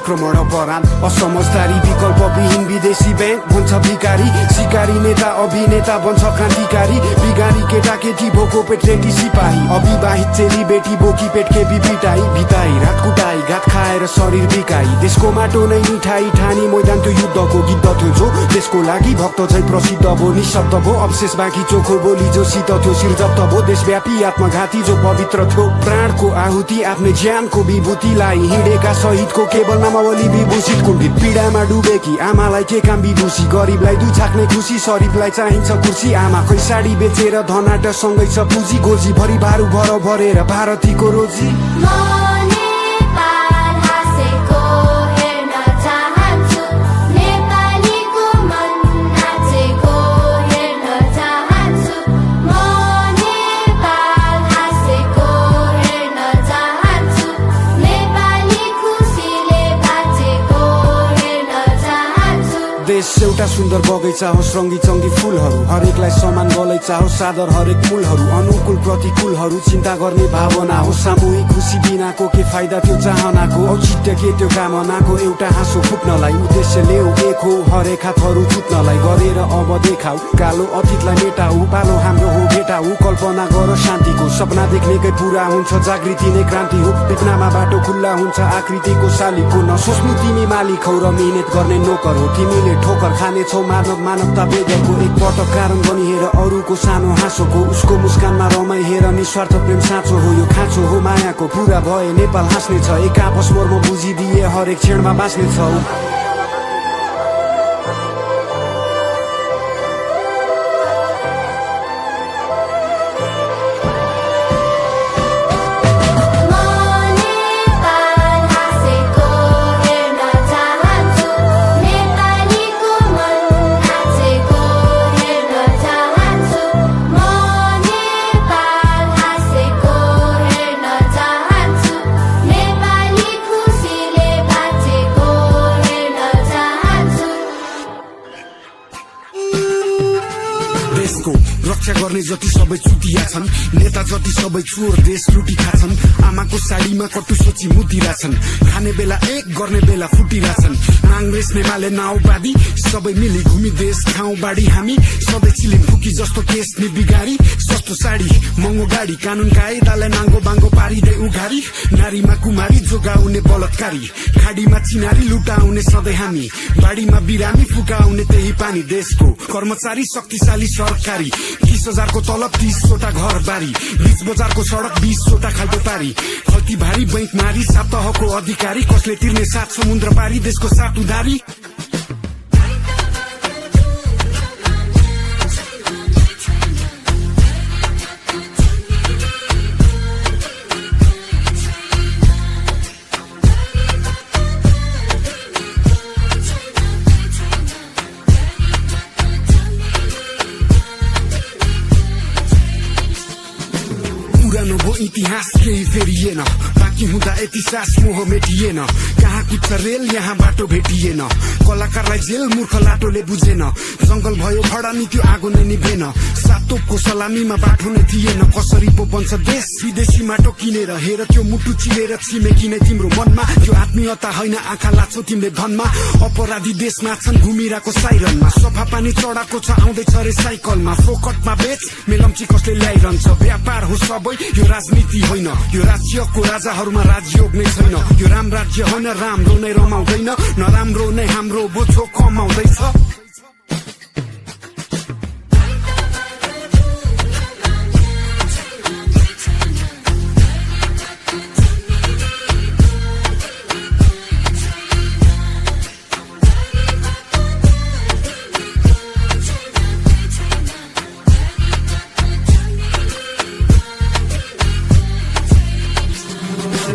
आक्रमण अपराध असमझदारी विकल्पविहीन विदेशी ब्याङ्क बन्छ भिकारी शिकारी नेता अभिनेता बन्छ क्रान्तिकारी बिगारी केटाकेटी भोको पेटलेटी सिपाही अविवाहित चेली बेटी बोकी पेट खेपी पिटाई भिताई रात कुटाई घात खाएर शरीर बिकाई देशको माटो नै मिठाई ठानी मैदान त्यो युद्धको गीत थियो जो देशको लागि भक्त झै प्रसिद्ध भो निशब्द भो अवशेष बाँकी चोखो बोली जो शीत थियो शिरजप्त भो देशव्यापी आत्मघाती जो पवित्र थियो प्राणको आहुति आफ्नै ज्यानको विभूतिलाई हिँडेका शहीदको केवल नामावली विभूषित कुण्ठित पीडामा डुबेकी आमालाई के काम विदुषी गरिबलाई दुई छाक्ने खुसी शरीफलाई चाहिन्छ कुर्सी आमा खै साडी बेचेर धनाट सँगै छ पुँजी गोजी भरि भारू भर भरेर भारतीको रोजी देश एउटा सुन्दर बगैँचा हो रङ्गी चङ्गी फुलहरू हरेकलाई समान गलैचा हो सादर हरेक मूलहरू अनुकूल प्रतिकूलहरू चिन्ता गर्ने भावना हो सामूहिक खुसी बिनाको के फाइदा त्यो चाहनाको औचित्य के त्यो कामनाको एउटा हाँसो फुट्नलाई उद्देश्य ल्याऊ एक हो हरेक हातहरू जुत्नलाई गरेर अब देखाऊ कालो अतीतलाई मेटाऊ पालो हाम्रो हो भेटाऊ कल्पना गर शान्तिको सपना देख्नेकै पुरा हुन्छ जागृति नै क्रान्ति हो देख्नमा बाटो खुल्ला हुन्छ आकृतिको शालिको नसोच्नु तिमी मालिक हौ र मिहिनेत गर्ने नोकर हो तिमीले ठोकर खानेछौ मानवता बेगरको एक पटक कारण बनी हेर अरूको सानो हाँसोको उसको मुस्कानमा रमाई हेर निस्वार्थ प्रेम साँचो हो यो खाँचो हो मायाको पूरा भए नेपाल हाँस्ने छ एक आपस मर्म बुझिदिए हरेक क्षणमा बाँच्ने छौ रक्षा गर्ने जति सबै चुतिया छन् नेता जति सबै चोर देश लुटी खाछन् आमाको साडीमा कटु सोची मुतिरहेछन् खाने बेला एक गर्ने बेला फुटिरहेछन् कांग्रेस नेमाले नाउबादी सबै मिली घुमी देश ठाउँ बाडी हामी सधैँ चिलिम फुकी जस्तो केस नि बिगारी सस्तो साडी महँगो गाडी कानुन कायदालाई नाङ्गो बाङ्गो पारिँदै उघारी नारीमा कुमारी जोगाउने बलात्कारी खाडीमा चिनारी लुटाउने सधैँ हामी बाडीमा बिरामी फुकाउने त्यही पानी देशको कर्मचारी शक्तिशाली सरकारी 30,000 को तलब 30वटा घर बारी बीच बजारको सडक 20वटा खाल्टो पारी खल्ती भारी बैंक मारी सातहको अधिकारी कसले तिर्ने 7 समुद्र पारी देशको 7 उधारी पुरानो भो इतिहास केही फेरिएन बाँकी हुँदा यति सास मोह मेटिएन कहाँ कुद्छ रेल यहाँ बाटो भेटिएन कलाकारलाई जेल मूर्ख लाटोले बुझेन जंगल भयो खडा नि त्यो आगो नै निभेन सातोपको सलामीमा बाटो नै थिएन कसरी पो बन्छ देश विदेशी माटो किनेर हेर त्यो मुटु चिलेर छिमेकी नै तिम्रो मनमा त्यो आत्मीयता होइन आँखा लाछौ तिमीले धनमा अपराधी देशमा छन् घुमिरहेको साइरनमा सफा पानी चढाको छ आउँदैछ रे साइकलमा फोकटमा बेच मेलम्ची कसले ल्याइरहन्छ व्यापार हो सबै यो राजनीति होइन यो राज्यको राजाहरूमा राजयोग नै छैन यो राम राज्य होइन राम्रो नै रमाउँदैन नराम्रो नै हाम्रो बोझो कमाउँदैछ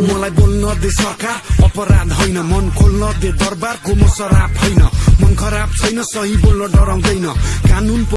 मलाई बोल्न दे सरकार अपराध होइन मन खोल्न दे दरबारको म शराब होइन मन खराब छैन सही बोल्न डराउँदैन कानुन